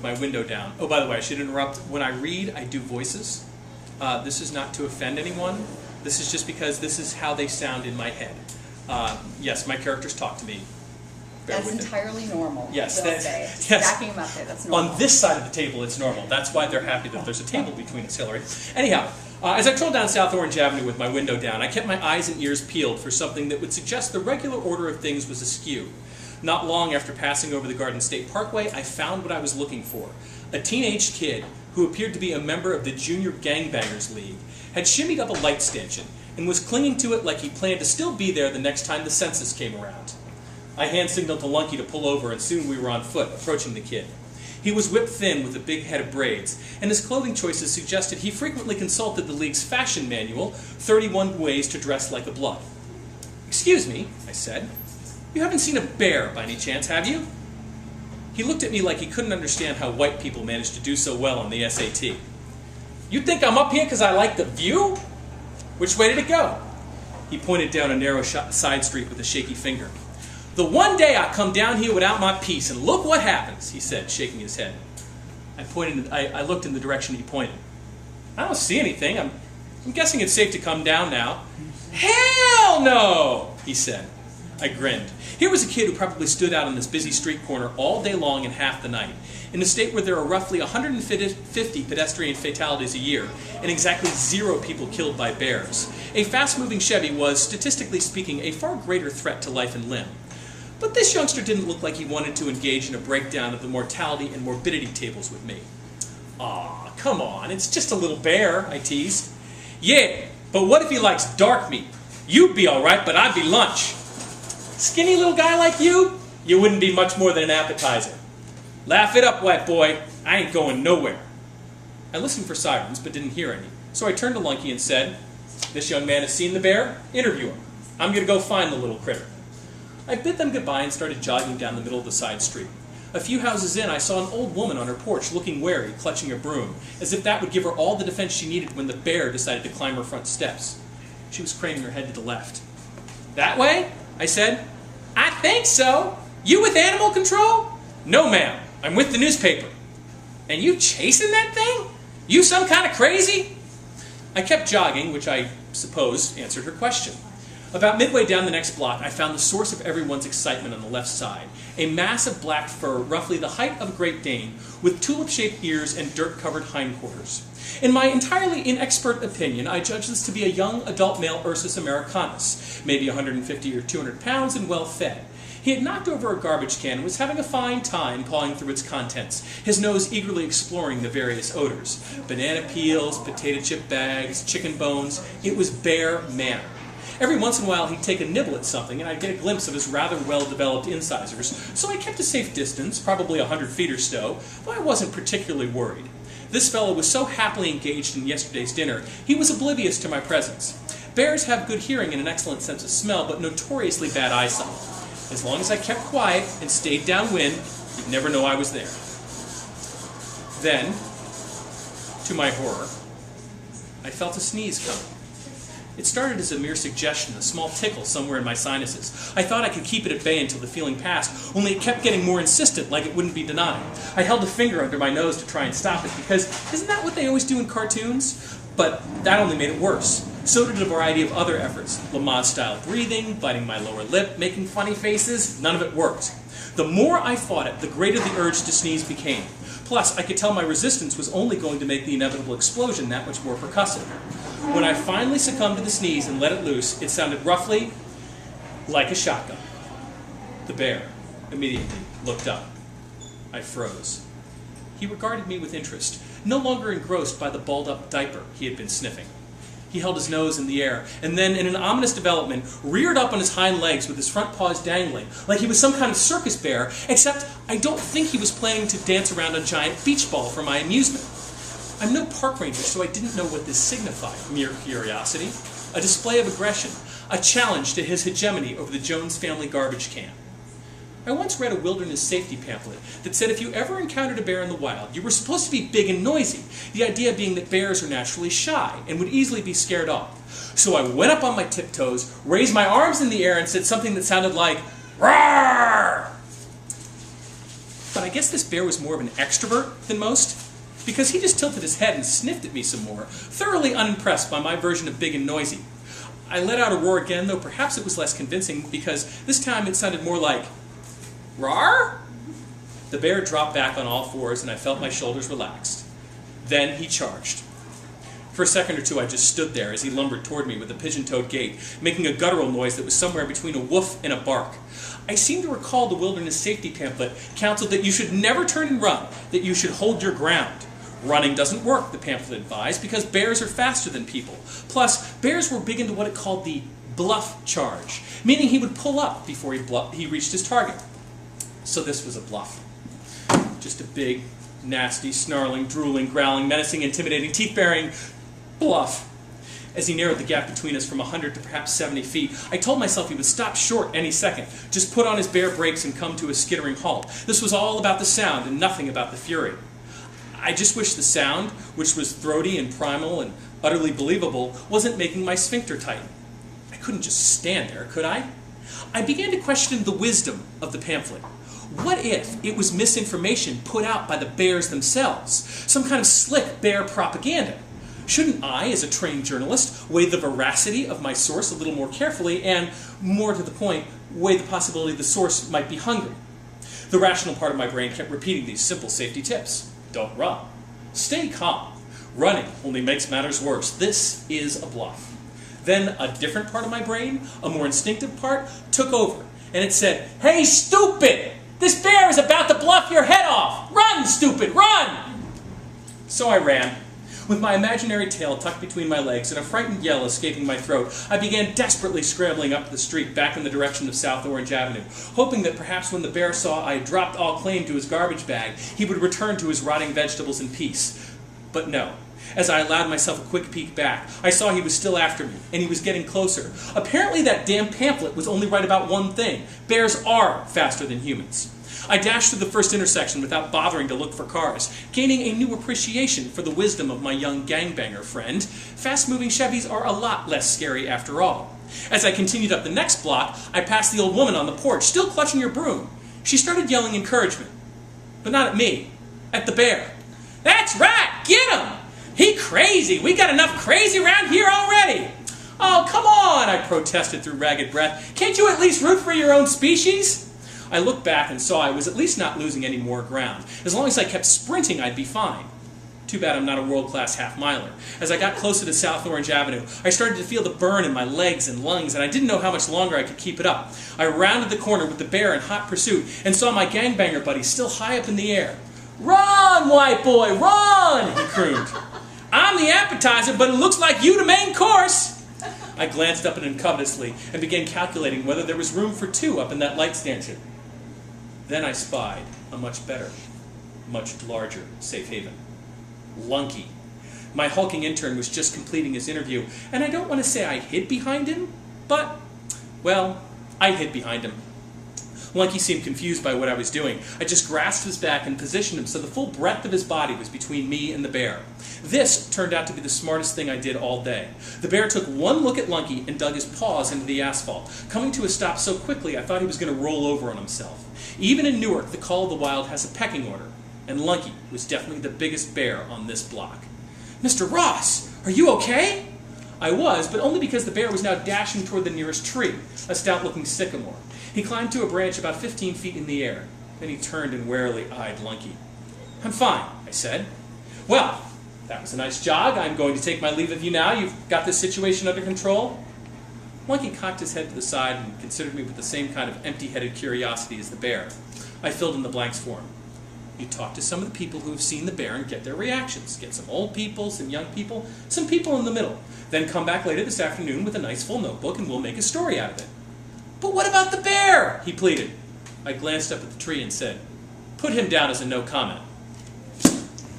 my window down. Oh, by the way, I should interrupt. When I read, I do voices. This is not to offend anyone. This is just because this is how they sound in my head. Yes, my characters talk to me. That's entirely normal. Yes. Yes. Backing them up there, that's normal. On this side of the table, it's normal. That's why they're happy that there's a table between us, Hillary. Anyhow, as I trolled down South Orange Avenue with my window down, I kept my eyes and ears peeled for something that would suggest the regular order of things was askew. Not long after passing over the Garden State Parkway, I found what I was looking for. A teenage kid who appeared to be a member of the Junior Gangbangers League had shimmied up a light stanchion and was clinging to it like he planned to still be there the next time the census came around. I hand-signaled to Lunky to pull over, and soon we were on foot, approaching the kid. He was whipped thin with a big head of braids, and his clothing choices suggested he frequently consulted the League's fashion manual, 31 Ways to Dress Like a Blood. "Excuse me," I said. "You haven't seen a bear by any chance, have you?" He looked at me like he couldn't understand how white people managed to do so well on the SAT. "You think I'm up here because I like the view? Which way did it go?" He pointed down a narrow side street with a shaky finger. "The one day I come down here without my piece, and look what happens," he said, shaking his head. I looked in the direction he pointed. "I don't see anything. I'm guessing it's safe to come down now." "Hell no," he said. I grinned. Here was a kid who probably stood out on this busy street corner all day long and half the night, in a state where there are roughly 150 pedestrian fatalities a year, and exactly 0 people killed by bears. A fast-moving Chevy was, statistically speaking, a far greater threat to life and limb. But this youngster didn't look like he wanted to engage in a breakdown of the mortality and morbidity tables with me. "Aw, come on, it's just a little bear," I teased. "Yeah, but what if he likes dark meat? You'd be all right, but I'd be lunch. Skinny little guy like you wouldn't be much more than an appetizer. Laugh it up, white boy. I ain't going nowhere." I listened for sirens, but didn't hear any, so I turned to Lunky and said, "This young man has seen the bear. Interview him. I'm going to go find the little critter." I bid them goodbye and started jogging down the middle of the side street. A few houses in, I saw an old woman on her porch looking wary, clutching a broom, as if that would give her all the defense she needed when the bear decided to climb her front steps. She was craning her head to the left. "That way?" I said. "I think so. You with animal control?" "No, ma'am. I'm with the newspaper." "And you chasing that thing? You some kind of crazy?" I kept jogging, which I suppose answered her question. About midway down the next block, I found the source of everyone's excitement on the left side, a mass of black fur roughly the height of a Great Dane, with tulip-shaped ears and dirt-covered hindquarters. In my entirely inexpert opinion, I judged this to be a young adult male Ursus americanus, maybe 150 or 200 pounds and well-fed. He had knocked over a garbage can and was having a fine time pawing through its contents, his nose eagerly exploring the various odors. Banana peels, potato chip bags, chicken bones. It was bear manner. Every once in a while he'd take a nibble at something and I'd get a glimpse of his rather well-developed incisors, so I kept a safe distance, probably 100 feet or so, though I wasn't particularly worried. This fellow was so happily engaged in yesterday's dinner, he was oblivious to my presence. Bears have good hearing and an excellent sense of smell, but notoriously bad eyesight. As long as I kept quiet and stayed downwind, he'd never know I was there. Then, to my horror, I felt a sneeze coming. It started as a mere suggestion, a small tickle somewhere in my sinuses. I thought I could keep it at bay until the feeling passed, only it kept getting more insistent, like it wouldn't be denied. I held a finger under my nose to try and stop it, because isn't that what they always do in cartoons? But that only made it worse. So did a variety of other efforts. Lamaze-style breathing, biting my lower lip, making funny faces, none of it worked. The more I fought it, the greater the urge to sneeze became. Plus, I could tell my resistance was only going to make the inevitable explosion that much more percussive. When I finally succumbed to the sneeze and let it loose, it sounded roughly like a shotgun. The bear immediately looked up. I froze. He regarded me with interest, no longer engrossed by the balled-up diaper he had been sniffing. He held his nose in the air, and then, in an ominous development, reared up on his hind legs with his front paws dangling, like he was some kind of circus bear, except I don't think he was planning to dance around a giant beach ball for my amusement. I'm no park ranger, so I didn't know what this signified. Mere curiosity, a display of aggression, a challenge to his hegemony over the Jones family garbage can. I once read a wilderness safety pamphlet that said if you ever encountered a bear in the wild, you were supposed to be big and noisy, the idea being that bears are naturally shy and would easily be scared off. So I went up on my tiptoes, raised my arms in the air, and said something that sounded like, "Roar!" But I guess this bear was more of an extrovert than most, because he just tilted his head and sniffed at me some more, thoroughly unimpressed by my version of big and noisy. I let out a roar again, though perhaps it was less convincing, because this time it sounded more like, "Rawr?" The bear dropped back on all fours, and I felt my shoulders relaxed. Then he charged. For a second or two, I just stood there as he lumbered toward me with a pigeon-toed gait, making a guttural noise that was somewhere between a woof and a bark. I seem to recall the wilderness safety pamphlet counseled that you should never turn and run, that you should hold your ground. Running doesn't work, the pamphlet advised, because bears are faster than people. Plus, bears were big into what it called the bluff charge, meaning he would pull up before he reached his target. So this was a bluff. Just a big, nasty, snarling, drooling, growling, menacing, intimidating, teeth-baring bluff. As he narrowed the gap between us from 100 to perhaps 70 feet, I told myself he would stop short any second, just put on his bare brakes and come to a skittering halt. This was all about the sound and nothing about the fury. I just wish the sound, which was throaty and primal and utterly believable, wasn't making my sphincter tighten. I couldn't just stand there, could I? I began to question the wisdom of the pamphlet. What if it was misinformation put out by the bears themselves? Some kind of slick bear propaganda? Shouldn't I, as a trained journalist, weigh the veracity of my source a little more carefully and, more to the point, weigh the possibility the source might be hungry? The rational part of my brain kept repeating these simple safety tips. Don't run. Stay calm. Running only makes matters worse. This is a bluff. Then a different part of my brain, a more instinctive part, took over, and it said, "Hey, stupid! This bear is about to bluff your head off! Run, stupid, run!" So I ran. With my imaginary tail tucked between my legs and a frightened yell escaping my throat, I began desperately scrambling up the street back in the direction of South Orange Avenue, hoping that perhaps when the bear saw I had dropped all claim to his garbage bag, he would return to his rotting vegetables in peace. But no. As I allowed myself a quick peek back, I saw he was still after me, and he was getting closer. Apparently that damn pamphlet was only right about one thing. Bears are faster than humans. I dashed through the first intersection without bothering to look for cars, gaining a new appreciation for the wisdom of my young gangbanger friend. Fast-moving Chevys are a lot less scary after all. As I continued up the next block, I passed the old woman on the porch, still clutching her broom. She started yelling encouragement. But not at me. At the bear. "That's right! Get him! He crazy! We got enough crazy around here already!" "Oh, come on!" I protested through ragged breath. "Can't you at least root for your own species?" I looked back and saw I was at least not losing any more ground. As long as I kept sprinting, I'd be fine. Too bad I'm not a world-class half-miler. As I got closer to South Orange Avenue, I started to feel the burn in my legs and lungs, and I didn't know how much longer I could keep it up. I rounded the corner with the bear in hot pursuit and saw my gangbanger buddy still high up in the air. "Run, white boy, run!" he crooned. "I'm the appetizer, but it looks like you the main course." I glanced up at him covetously and began calculating whether there was room for two up in that light stanchion. Then I spied a much better, much larger safe haven. Lunky. My hulking intern was just completing his interview, and I don't want to say I hid behind him, but, well, I hid behind him. Lunky seemed confused by what I was doing. I just grasped his back and positioned him so the full breadth of his body was between me and the bear. This turned out to be the smartest thing I did all day. The bear took one look at Lunky and dug his paws into the asphalt, coming to a stop so quickly I thought he was going to roll over on himself. Even in Newark, the Call of the Wild has a pecking order, and Lunky was definitely the biggest bear on this block. "Mr. Ross, are you okay?" I was, but only because the bear was now dashing toward the nearest tree, a stout-looking sycamore. He climbed to a branch about 15 feet in the air. Then he turned and warily eyed Lunky. "I'm fine," I said. "Well, that was a nice jog. I'm going to take my leave of you now. You've got this situation under control." Lunky cocked his head to the side and considered me with the same kind of empty-headed curiosity as the bear. I filled in the blanks for him. "You talk to some of the people who have seen the bear and get their reactions. Get some old people, some young people, some people in the middle. Then come back later this afternoon with a nice full notebook and we'll make a story out of it." "But what about the bear?" he pleaded. I glanced up at the tree and said, "Put him down as a no comment."